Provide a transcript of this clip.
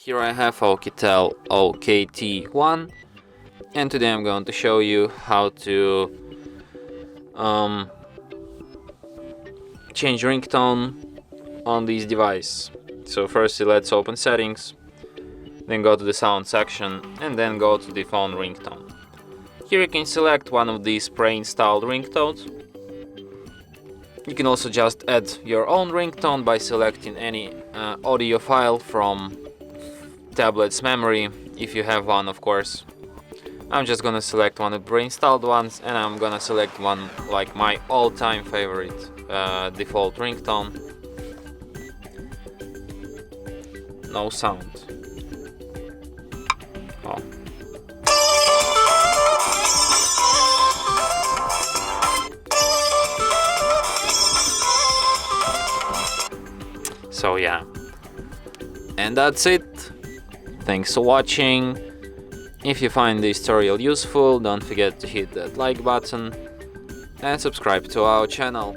Here I have OUKITEL OKT1, and today I'm going to show you how to change ringtone on this device. So firstly, let's open settings, then go to the sound section, and then go to the phone ringtone. Here you can select one of these pre-installed ringtones. You can also just add your own ringtone by selecting any audio file from tablet's memory, if you have one, of course. I'm just gonna select one of the pre-installed ones, and I'm gonna select one like my all-time favorite default ringtone. No sound. Oh. So yeah, and that's it. Thanks for watching. If you find this tutorial useful, don't forget to hit that like button and subscribe to our channel.